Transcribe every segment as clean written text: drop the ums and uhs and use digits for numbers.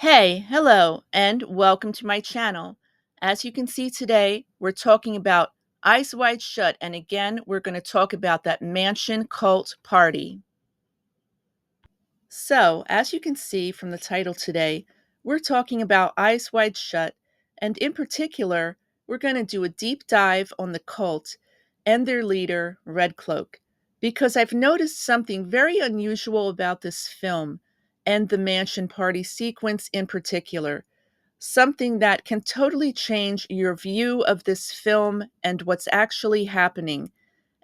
Hello, and welcome to my channel. As you can see today, we're talking about Eyes Wide Shut, and again, we're going to talk about that mansion cult party. So, as you can see from the title today, we're talking about Eyes Wide Shut, and in particular, we're going to do a deep dive on the cult and their leader, Red Cloak, because I've noticed something very unusual about this film and the mansion party sequence in particular. Something that can totally change your view of this film and what's actually happening.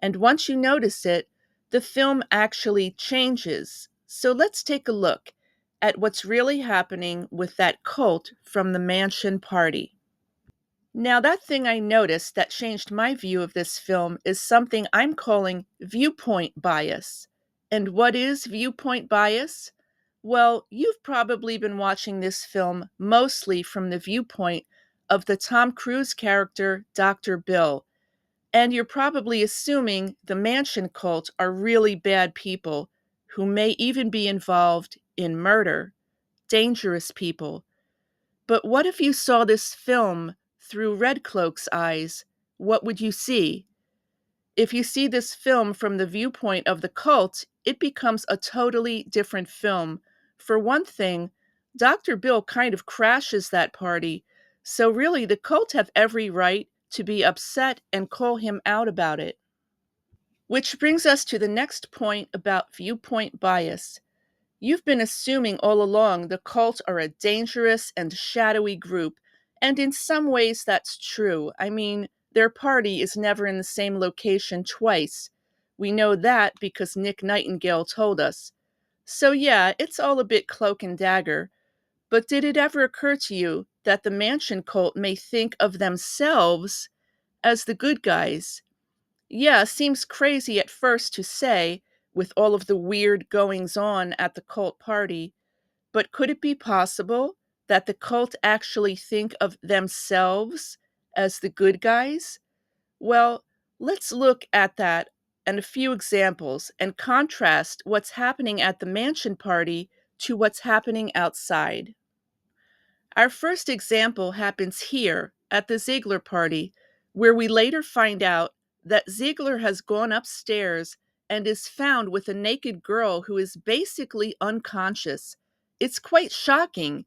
And once you notice it, the film actually changes. So let's take a look at what's really happening with that cult from the mansion party. Now, that thing I noticed that changed my view of this film is something I'm calling viewpoint bias. And what is viewpoint bias? Well, you've probably been watching this film mostly from the viewpoint of the Tom Cruise character, Dr. Bill. And you're probably assuming the mansion cult are really bad people who may even be involved in murder, dangerous people. But what if you saw this film through Red Cloak's eyes? What would you see? If you see this film from the viewpoint of the cult, it becomes a totally different film. For one thing, Dr. Bill kind of crashes that party, so really the cult have every right to be upset and call him out about it. Which brings us to the next point about viewpoint bias. You've been assuming all along the cult are a dangerous and shadowy group, and in some ways that's true. I mean, their party is never in the same location twice. We know that because Nick Nightingale told us. So yeah, it's all a bit cloak and dagger. But did it ever occur to you that the mansion cult may think of themselves as the good guys? Yeah, seems crazy at first to say, with all of the weird goings on at the cult party, but could it be possible that the cult actually think of themselves as the good guys? Well, let's look at that and a few examples and contrast what's happening at the mansion party to what's happening outside. Our first example happens here at the Ziegler party, where we later find out that Ziegler has gone upstairs and is found with a naked girl who is basically unconscious. It's quite shocking.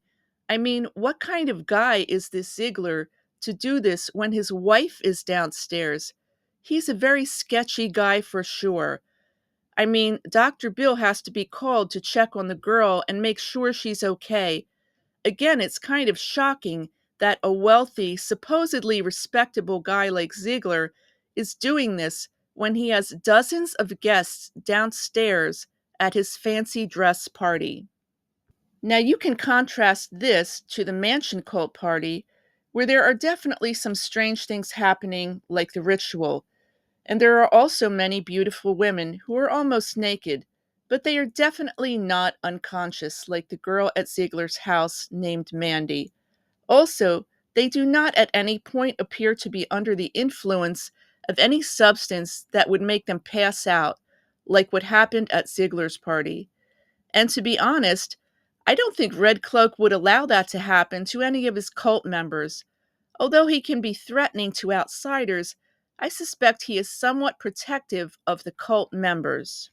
I mean, what kind of guy is this Ziegler to do this when his wife is downstairs? He's a very sketchy guy for sure. I mean, Dr. Bill has to be called to check on the girl and make sure she's okay. Again, it's kind of shocking that a wealthy, supposedly respectable guy like Ziegler is doing this when he has dozens of guests downstairs at his fancy dress party. Now, you can contrast this to the mansion cult party, where there are definitely some strange things happening, like the ritual, and there are also many beautiful women who are almost naked, but they are definitely not unconscious like the girl at Ziegler's house named Mandy. Also, they do not at any point appear to be under the influence of any substance that would make them pass out, like what happened at Ziegler's party. And to be honest, I don't think Red Cloak would allow that to happen to any of his cult members. Although he can be threatening to outsiders, I suspect he is somewhat protective of the cult members.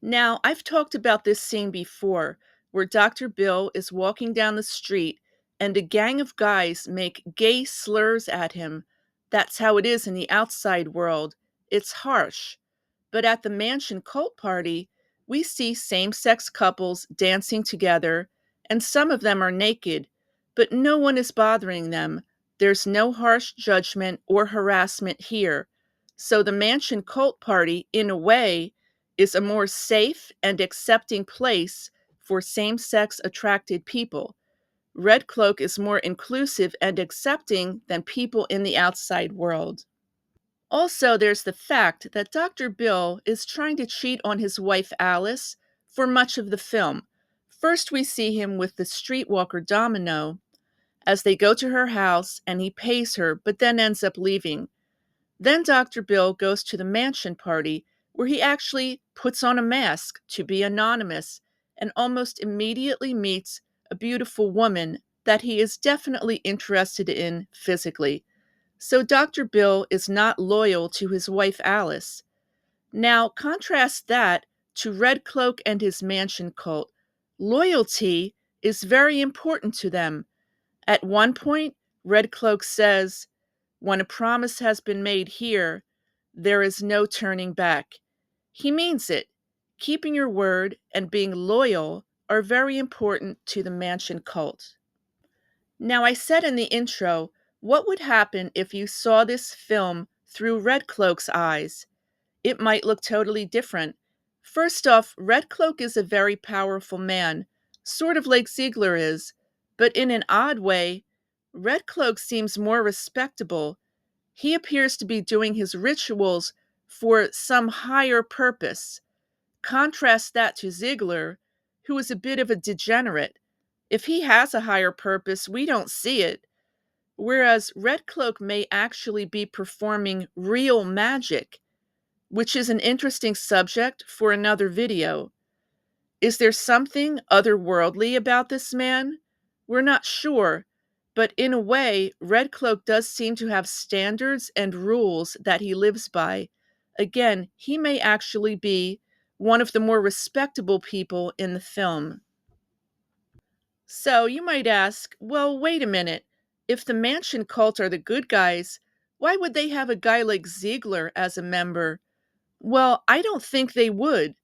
Now, I've talked about this scene before, where Dr. Bill is walking down the street and a gang of guys make gay slurs at him. That's how it is in the outside world. It's harsh. But at the mansion cult party, we see same sex couples dancing together, and some of them are naked, but no one is bothering them. There's no harsh judgment or harassment here. So the mansion cult party, in a way, is a more safe and accepting place for same sex attracted people. Red Cloak is more inclusive and accepting than people in the outside world. Also, there's the fact that Dr. Bill is trying to cheat on his wife Alice for much of the film. First, we see him with the streetwalker Domino as they go to her house and he pays her, but then ends up leaving. Then Dr. Bill goes to the mansion party where he actually puts on a mask to be anonymous and almost immediately meets a beautiful woman that he is definitely interested in physically. So Dr. Bill is not loyal to his wife Alice. Now, contrast that to Red Cloak and his mansion cult. Loyalty is very important to them. At one point, Red Cloak says, "When a promise has been made here, there is no turning back." He means it. Keeping your word and being loyal are very important to the mansion cult. Now, I said in the intro, what would happen if you saw this film through Red Cloak's eyes? It might look totally different. First off, Red Cloak is a very powerful man, sort of like Ziegler is, but in an odd way, Red Cloak seems more respectable. He appears to be doing his rituals for some higher purpose. Contrast that to Ziegler, who is a bit of a degenerate. If he has a higher purpose, we don't see it. Whereas Red Cloak may actually be performing real magic, which is an interesting subject for another video. Is there something otherworldly about this man? We're not sure, but in a way, Red Cloak does seem to have standards and rules that he lives by. Again, he may actually be one of the more respectable people in the film. So you might ask, well, wait a minute. If the Mansion cult are the good guys, why would they have a guy like Ziegler as a member? Well, I don't think they would.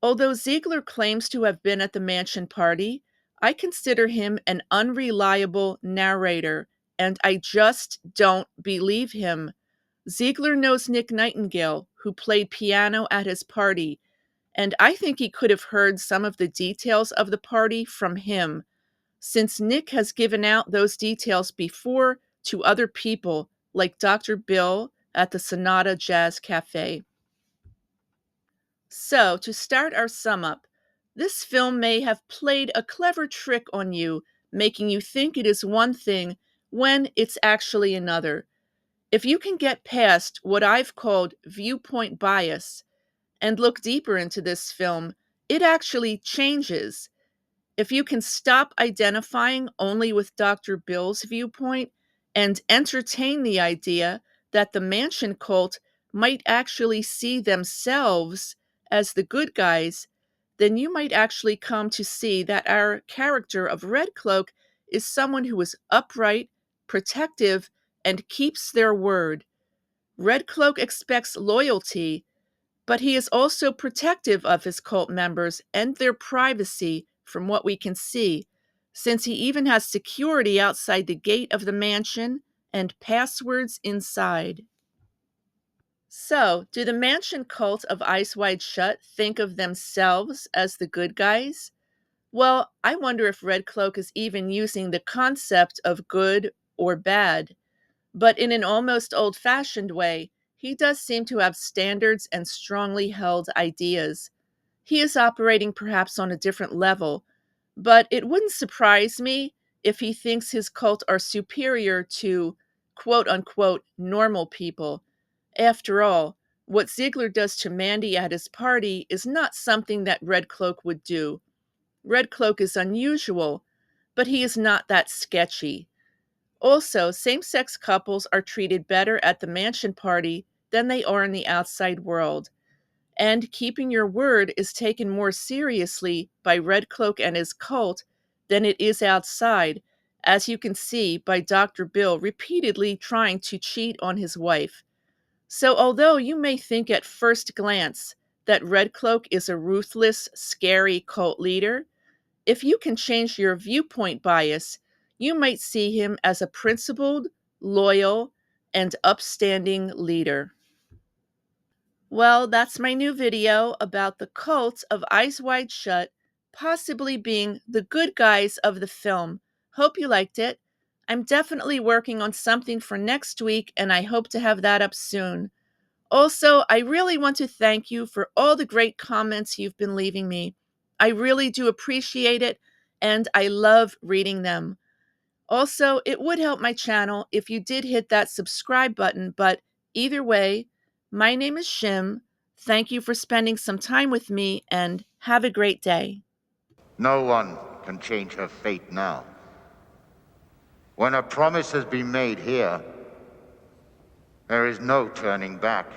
Although Ziegler claims to have been at the mansion party, I consider him an unreliable narrator, and I just don't believe him. Ziegler knows Nick Nightingale, who played piano at his party, and I think he could have heard some of the details of the party from him, since Nick has given out those details before to other people, like Dr. Bill at the Sonata Jazz Cafe. So, to start our sum up, this film may have played a clever trick on you, making you think it is one thing when it's actually another. If you can get past what I've called viewpoint bias and look deeper into this film, it actually changes. If you can stop identifying only with Dr. Bill's viewpoint and entertain the idea that the mansion cult might actually see themselves as the good guys, then you might actually come to see that our character of Red Cloak is someone who is upright, protective, and keeps their word. Red Cloak expects loyalty, but he is also protective of his cult members and their privacy from what we can see, since he even has security outside the gate of the mansion and passwords inside. So, do the mansion cult of Eyes Wide Shut think of themselves as the good guys? Well, I wonder if Red Cloak is even using the concept of good or bad. But in an almost old fashioned way, he does seem to have standards and strongly held ideas. He is operating perhaps on a different level, but it wouldn't surprise me if he thinks his cult are superior to quote unquote normal people. After all, what Ziegler does to Mandy at his party is not something that Red Cloak would do. Red Cloak is unusual, but he is not that sketchy. Also, same sex couples are treated better at the mansion party than they are in the outside world. And keeping your word is taken more seriously by Red Cloak and his cult than it is outside, as you can see by Dr. Bill repeatedly trying to cheat on his wife. So, although you may think at first glance that Red Cloak is a ruthless, scary cult leader, if you can change your viewpoint bias, you might see him as a principled, loyal, and upstanding leader. Well, that's my new video about the cult of Eyes Wide Shut possibly being the good guys of the film. Hope you liked it. I'm definitely working on something for next week, and I hope to have that up soon. Also, I really want to thank you for all the great comments you've been leaving me. I really do appreciate it, and I love reading them. Also, it would help my channel if you did hit that subscribe button, but either way, my name is Shim. Thank you for spending some time with me, and have a great day. No one can change her fate now. When a promise has been made here, there is no turning back.